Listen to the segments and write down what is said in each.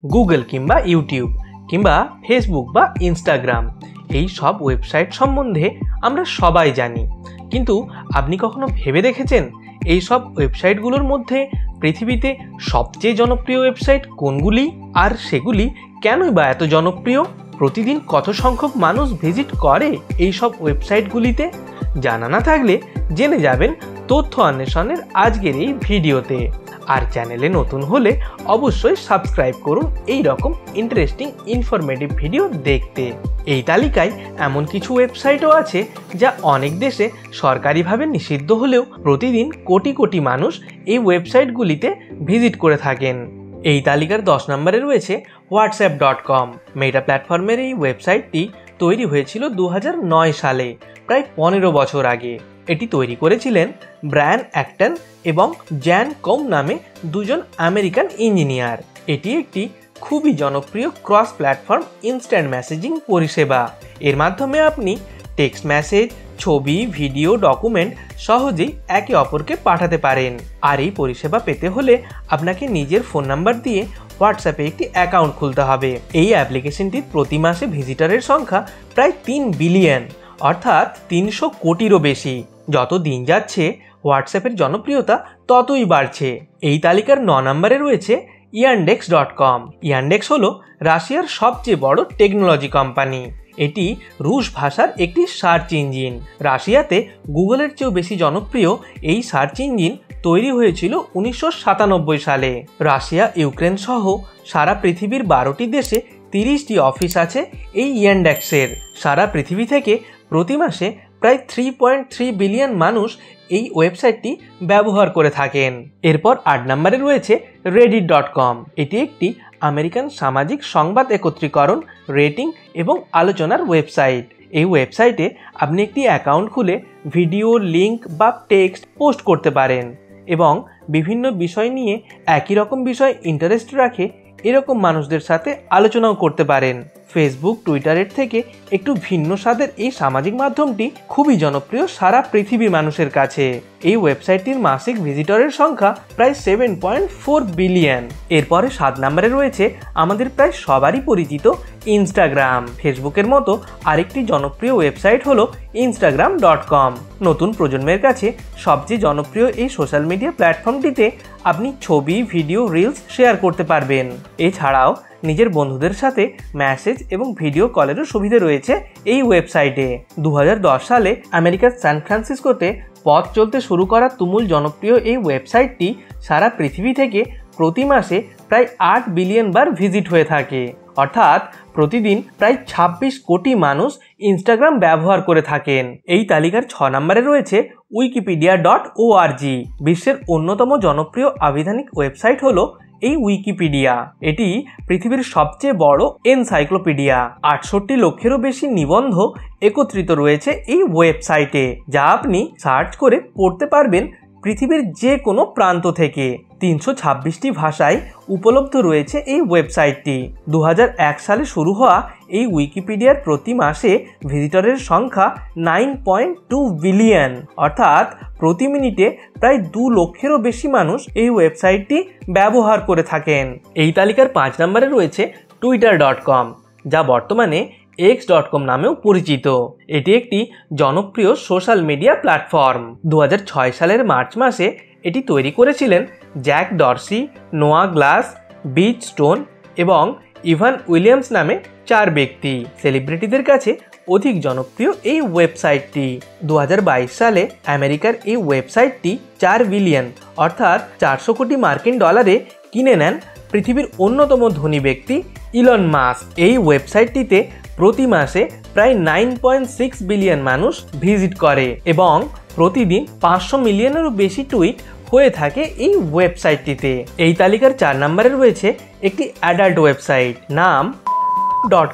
Google কিংবা YouTube কিংবা Facebook বা ইনস্টাগ্রাম, এই সব ওয়েবসাইট সম্বন্ধে আমরা সবাই জানি। কিন্তু আপনি কখনো ভেবে দেখেছেন এই সব ওয়েবসাইটগুলোর মধ্যে পৃথিবীতে সবচেয়ে জনপ্রিয় ওয়েবসাইট কোনগুলি, আর সেগুলি কেনই বা এত জনপ্রিয়? প্রতিদিন কত সংখ্যক মানুষ ভিজিট করে এই সব ওয়েবসাইটগুলিতে? জানা না থাকলে জেনে যাবেন তথ্য অন্বেষণের আজকের এই ভিডিওতে। আর চ্যানেলে নতুন হলে অবশ্যই সাবস্ক্রাইব করুন এই রকম ইন্টারেস্টিং ইনফরমেটিভ ভিডিও দেখতে। এই তালিকায় এমন কিছু ওয়েবসাইটও আছে যা অনেক দেশে সরকারিভাবে নিষিদ্ধ হলেও প্রতিদিন কোটি কোটি মানুষ এই ওয়েবসাইটগুলিতে ভিজিট করে থাকেন। এই তালিকার 10 নম্বরে রয়েছে whatsapp.com। মেটা প্ল্যাটফর্মের এই ওয়েবসাইটটি তৈরি হয়েছিল 2009 সালে, প্রায় 15 বছর আগে। এটি তৈরি করেছিলেন ব্রায়ান অ্যাক্টন এবং জ্যান কম নামে দুজন আমেরিকান ইঞ্জিনিয়ার। এটি একটি খুবই জনপ্রিয় ক্রস প্ল্যাটফর্ম ইনস্ট্যান্ট মেসেজিং পরিষেবা। এর মাধ্যমে আপনি টেক্সট মেসেজ, ছবি, ভিডিও, ডকুমেন্ট সহজেই একে অপরকে পাঠাতে পারেন। আর এই পরিষেবা পেতে হলে আপনাকে নিজের ফোন নাম্বার দিয়ে হোয়াটসঅ্যাপে একটি অ্যাকাউন্ট খুলতে হবে। এই অ্যাপ্লিকেশনটির প্রতি মাসে ভিজিটরের সংখ্যা প্রায় 3 বিলিয়ন, অর্থাৎ 300 কোটিরও বেশি। যত দিন যাচ্ছে হোয়াটসঅ্যাপের জনপ্রিয়তা ততই বাড়ছে। এই তালিকার 9 নম্বরে রয়েছে yandex.com। ইয়ান্ডেক্স হলো রাশিয়ার সবচেয়ে বড় টেকনোলজি কোম্পানি। এটি রুশ ভাষার একটি সার্চ ইঞ্জিন। রাশিয়াতে গুগলের চেয়েও বেশি জনপ্রিয় এই সার্চ ইঞ্জিন তৈরি হয়েছিল 1997 সালে। রাশিয়া, ইউক্রেন সহ সারা পৃথিবীর 12টি দেশে 30টি অফিস আছে এই ইয়ান্ডেক্সের। সারা পৃথিবী থেকে প্রতি মাসে প্রায় 3.3 বিলিয়ন মানুষ এই ওয়েবসাইটটি ব্যবহার করে থাকেন। এরপর 8 নম্বরে রয়েছে reddit.com। এটি একটি আমেরিকান সামাজিক সংবাদ একত্রীকরণ, রেটিং এবং আলোচনার ওয়েবসাইট। এই ওয়েবসাইটে আপনি একটি অ্যাকাউন্ট খুলে ভিডিও, লিঙ্ক বা টেক্সট পোস্ট করতে পারেন এবং বিভিন্ন বিষয় নিয়ে একই রকম বিষয় ইন্টারেস্ট রাখে এরকম মানুষদের সাথে আলোচনাও করতে পারেন। ফেসবুক, টুইটারের থেকে একটু ভিন্ন স্বাদের এই সামাজিক মাধ্যমটি খুবই জনপ্রিয় সারা পৃথিবীর মানুষের কাছে। এই ওয়েবসাইটটির মাসিক ভিজিটরের সংখ্যা প্রায় 7.4 বিলিয়ন। এরপরে 7 নম্বরে রয়েছে আমাদের প্রায় সবারই পরিচিত ইনস্টাগ্রাম। ফেসবুকের মতো আরেকটি জনপ্রিয় ওয়েবসাইট হলো instagram.com। নতুন প্রজন্মের কাছে সবচেয়ে জনপ্রিয় এই সোশ্যাল মিডিয়া প্ল্যাটফর্মটিতে আপনি ছবি, ভিডিও, রিলস শেয়ার করতে পারবেন। এছাড়াও নিজের বন্ধুদের সাথে মেসেজ এবং ভিডিও কলেরও সুবিধা রয়েছে এই ওয়েবসাইটে। 2010 সালে আমেরিকার সান ফ্রান্সিসকোতে পথ চলতে শুরু করা তুমুল জনপ্রিয় এই ওয়েবসাইটটি সারা পৃথিবী থেকে প্রতি মাসে প্রায় 8 বিলিয়ন বার ভিজিট হয়ে থাকে, অর্থাৎ প্রতিদিন প্রায় 26 কোটি মানুষ ইনস্টাগ্রাম ব্যবহার করে থাকেন। এই তালিকার 6 নম্বরে রয়েছে wikipedia.org। বিশ্বের অন্যতম জনপ্রিয় আবিধানিক ওয়েবসাইট হলো এই উইকিপিডিয়া। এটি পৃথিবীর সবচেয়ে বড় এনসাইক্লোপিডিয়া। 68 লক্ষেরও বেশি নিবন্ধ একত্রিত রয়েছে এই ওয়েবসাইটে, যা আপনি সার্চ করে পড়তে পারবেন পৃথিবীর যে কোনো প্রান্ত থেকে। 326টি ভাষায় উপলব্ধ রয়েছে এই ওয়েবসাইটটি। 2001 সালে শুরু হওয়া এই উইকিপিডিয়ার প্রতি মাসে ভিজিটরের সংখ্যা 9.2 বিলিয়ন, অর্থাৎ প্রতি মিনিটে প্রায় 2 লক্ষেরও বেশি মানুষ এই ওয়েবসাইটটি ব্যবহার করে থাকেন। এই তালিকার 5 নম্বরে রয়েছে twitter.com, যা বর্তমানে x.com নামেও পরিচিত। এটি একটি জনপ্রিয় সোশ্যাল মিডিয়া প্ল্যাটফর্ম। 2006 সালের মার্চ মাসে এটি তৈরি করেছিলেন জ্যাক ডরসি, নোয়া গ্লাস, বিচ স্টোন এবং ইভান উইলিয়ামস নামে 4 ব্যক্তি। সেলিব্রিটিদের কাছে অধিক জনপ্রিয় এই ওয়েবসাইটটি। 2022 সালে আমেরিকার এই ওয়েবসাইটটি 4 বিলিয়ন অর্থাৎ 400 কোটি মার্কিন ডলারে কিনে নেন পৃথিবীর অন্যতম ধনী ব্যক্তি ইলন মাস্ক। এই ওয়েবসাইটটিতে প্রতি মাসে প্রায় 9.6 বিলিয়ন মানুষ ভিজিট করে এবং প্রতিদিন 500 মিলিয়নেরও বেশি টুইট হয়ে থাকে এই ওয়েবসাইটটিতে। এই তালিকার 4 নম্বরে রয়েছে একটি অ্যাডাল্ট ওয়েবসাইট, নাম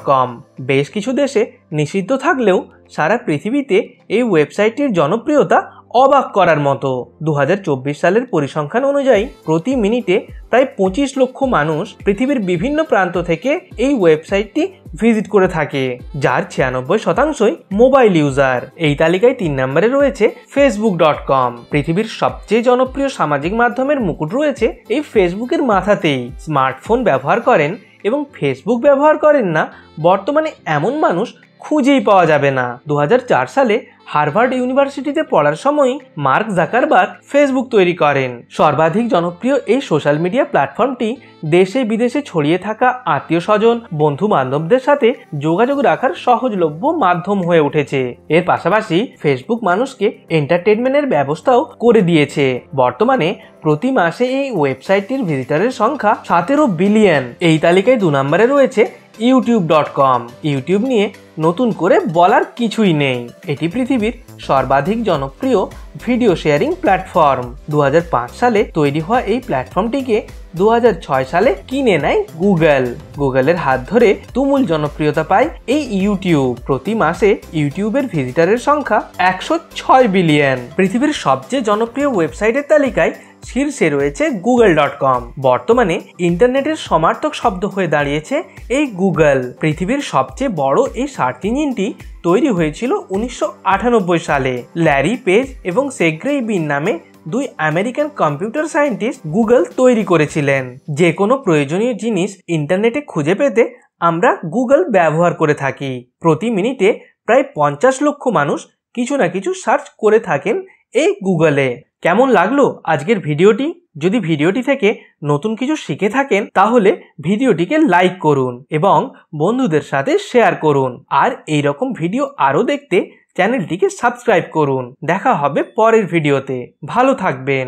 .com। বেশ কিছু দেশে নিষিদ্ধ থাকলেও সারা পৃথিবীতে এই ওয়েবসাইটটির জনপ্রিয়তা অবাক করার মতো। 2024 সালের পরিসংখ্যান অনুযায়ী প্রতি মিনিটে প্রায় 25 লক্ষ মানুষ পৃথিবীর বিভিন্ন প্রান্ত থেকে এই ওয়েবসাইটটি ভিজিট করে থাকে, যার 96% মোবাইল ইউজার। এই তালিকায় 3 নম্বরে রয়েছে facebook.com। পৃথিবীর সবচেয়ে জনপ্রিয় সামাজিক মাধ্যমের মুকুট রয়েছে এই ফেসবুকের মাথাতেই। স্মার্টফোন ব্যবহার করেন এবং ফেসবুক ব্যবহার করেন না বর্তমানে এমন মানুষ খুঁজেই পাওয়া যাবে না। 2004 সালে হার্ভার্ড ইউনিভার্সিটিতে পড়ার সময়ই মার্ক জাকারবার্গ ফেসবুক তৈরি করেন। সর্বাধিক জনপ্রিয় এই সোশ্যাল মিডিয়া প্ল্যাটফর্মটি দেশে বিদেশে ছড়িয়ে থাকা আত্মীয় স্বজন, বন্ধু বান্ধবদের সাথে যোগাযোগ রাখার সহজলভ্য মাধ্যম হয়ে উঠেছে। এর পাশাপাশি ফেসবুক মানুষকে এন্টারটেনমেন্টের ব্যবস্থাও করে দিয়েছে। বর্তমানে প্রতি মাসে এই ওয়েবসাইটটির ভিজিটরের সংখ্যা 17 বিলিয়ন। এই তালিকায় 2 নম্বরে রয়েছে youtube.com। ইউটিউব নিয়ে নতুন করে বলার কিছুই নেই। এটি পৃথিবীর সর্বাধিক জনপ্রিয় ভিডিও শেয়ারিং প্ল্যাটফর্ম। 2005 সালে তৈরি হওয়া এই প্ল্যাটফর্মটিকে 2006 সালে কিনে নেয় গুগলের হাত ধরে তুমুল জনপ্রিয়তা পায় এই ইউটিউব। প্রতি মাসে ইউটিউবের ভিজিটরের সংখ্যা 106 বিলিয়ন। পৃথিবীর সবচেয়ে জনপ্রিয় ওয়েবসাইটের তালিকায় শীর্ষে রয়েছে google.com। বর্তমানে ইন্টারনেটের সমার্থক শব্দ হয়ে দাঁড়িয়েছে এই গুগল। পৃথিবীর সবচেয়ে বড় এই সার্চ ইঞ্জিনটি তৈরি হয়েছিল 1998 সালে। ল্যারি পেজ এবং সেগ্রেই বিন নামে 2 আমেরিকান কম্পিউটার সায়েন্টিস্ট গুগল তৈরি করেছিলেন। যে কোনো প্রয়োজনীয় জিনিস ইন্টারনেটে খুঁজে পেতে আমরা গুগল ব্যবহার করে থাকি। প্রতি মিনিটে প্রায় 50 লক্ষ মানুষ কিছু না কিছু সার্চ করে থাকেন এই গুগলে। কেমন লাগলো আজকের ভিডিওটি? যদি ভিডিওটি থেকে নতুন কিছু শিখে থাকেন তাহলে ভিডিওটিকে লাইক করুন এবং বন্ধুদের সাথে শেয়ার করুন। আর এই রকম ভিডিও আরও দেখতে চ্যানেলটিকে সাবস্ক্রাইব করুন। দেখা হবে পরের ভিডিওতে। ভালো থাকবেন।